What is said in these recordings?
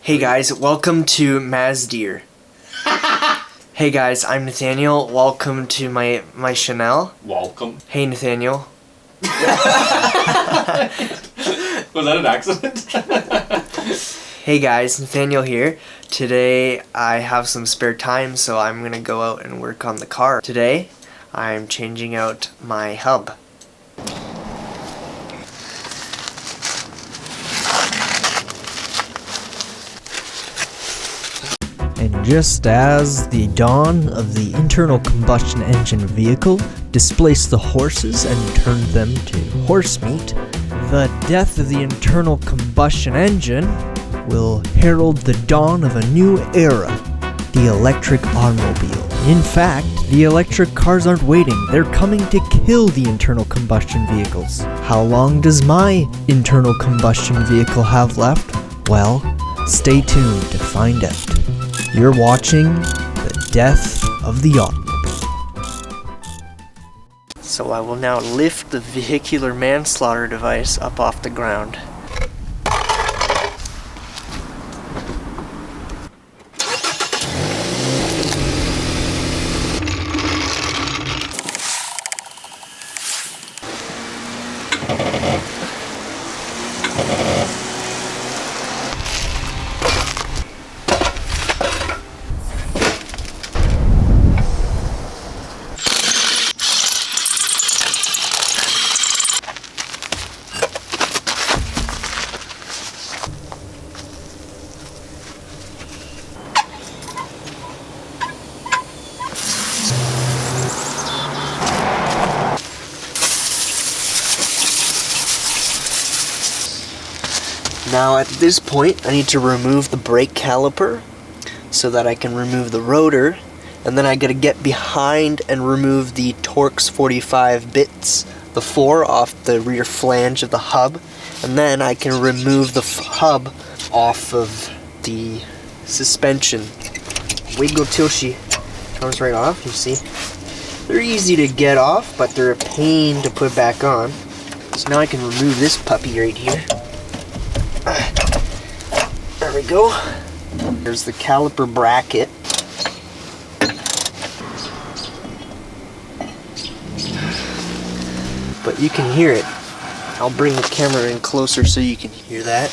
Hey guys, welcome to Mazda. Hey guys, I'm Nathaniel. Welcome to my Chanel. Welcome. Hey Nathaniel. Was that an accident? Hey guys, Nathaniel here. Today I have some spare time, so I'm gonna go out and work on the car. Today I'm changing out my hub. And just as the dawn of the internal combustion engine vehicle displaced the horses and turned them to horse meat, the death of the internal combustion engine will herald the dawn of a new era, the electric automobile. In fact, the electric cars aren't waiting, they're coming to kill the internal combustion vehicles. How long does my internal combustion vehicle have left? Well, stay tuned to find out. You're watching the death of the automobile. So I will now lift the vehicular manslaughter device up off the ground. Now at this point I need to remove the brake caliper so that I can remove the rotor, and then I gotta get behind and remove the Torx 45 bits, the 4 off the rear flange of the hub, and then I can remove the hub off of the suspension. Wiggle till she comes right off, you see. They're easy to get off, but they're a pain to put back on. So now I can remove this puppy right here. There we go. There's the caliper bracket. But you can hear it. I'll bring the camera in closer so you can hear that.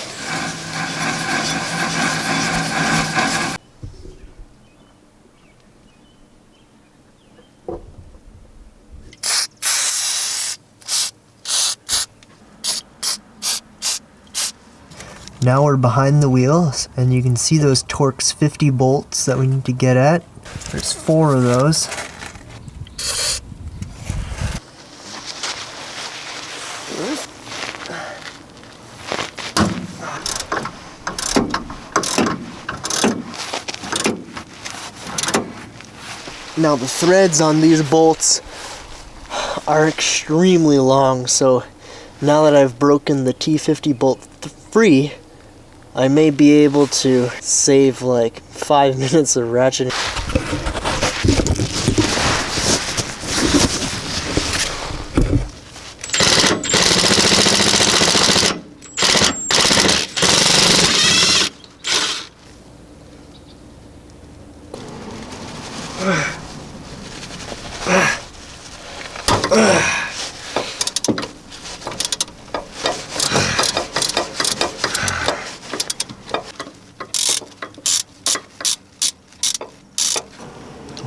Now we're behind the wheels, and you can see those Torx 50 bolts that we need to get at. There's 4 of those. Now the threads on these bolts are extremely long, so now that I've broken the T50 bolt free, I may be able to save like 5 minutes of ratcheting.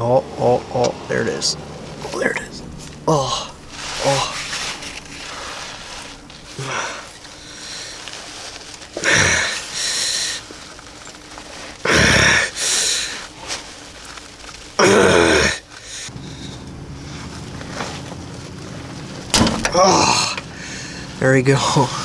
Oh, there it is. Oh, there it is. Oh. Oh, there we go. Oh.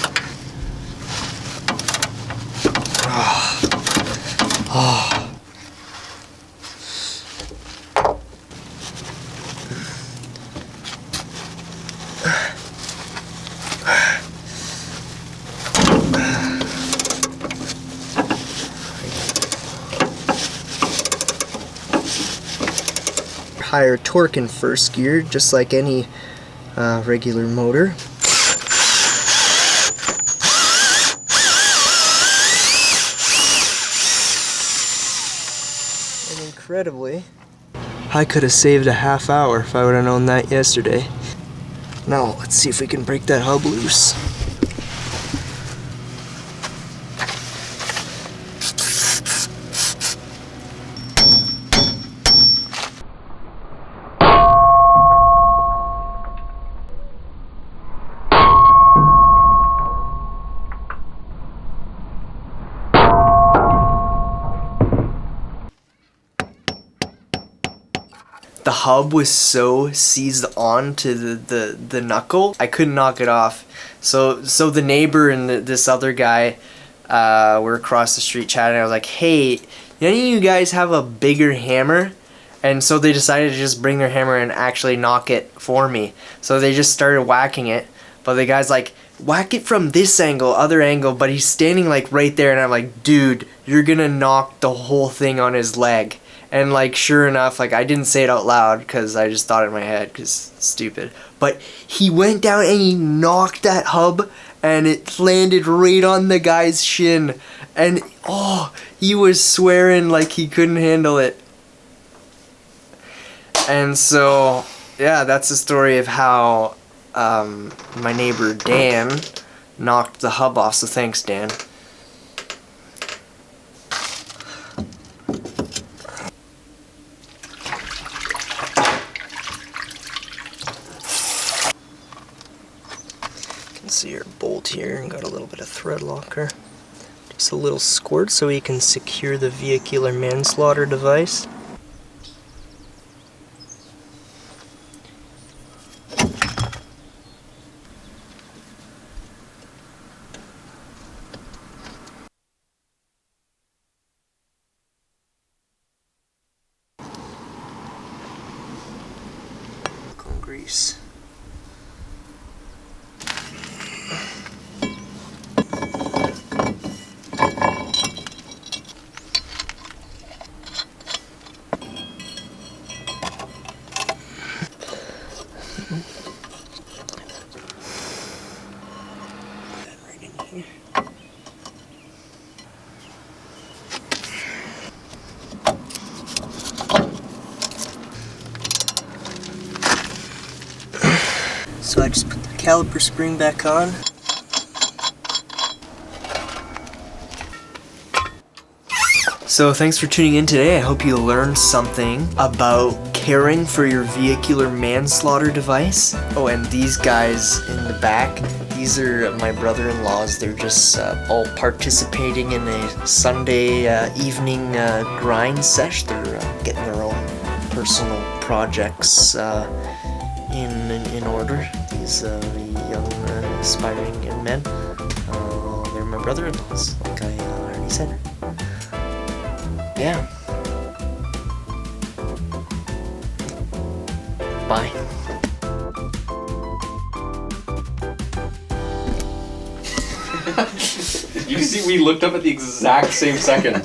Higher torque in first gear, just like any regular motor. incredibly, I could have saved a half hour if I would have known that yesterday. Now, let's see if we can break that hub loose. The hub was so seized on to the knuckle, I couldn't knock it off. So the neighbor and this other guy were across the street chatting. I was like, hey, any of you guys have a bigger hammer? And so they decided to just bring their hammer and actually knock it for me. So they just started whacking it. But the guy's like, whack it from this angle, other angle, but he's standing like right there, and I'm like, dude, you're gonna knock the whole thing on his leg. And like, sure enough, like, I didn't say it out loud because I just thought in my head because it's stupid. But he went down and he knocked that hub and it landed right on the guy's shin. And oh, he was swearing like he couldn't handle it. And so, yeah, that's the story of how my neighbor Dan knocked the hub off. So thanks, Dan. See your bolt here and got a little bit of thread locker. Just a little squirt so we can secure the vehicular manslaughter device. Grease. So I just put the caliper spring back on. So thanks for tuning in today. I hope you learned something about caring for your vehicular manslaughter device. Oh, and these guys in the back, these are my brother-in-laws. They're just all participating in a Sunday evening grind sesh. They're getting their own personal projects in order. These young aspiring young men. They're my brother-in-laws, like I already said. Yeah. Bye. You see, we looked up at the exact same second.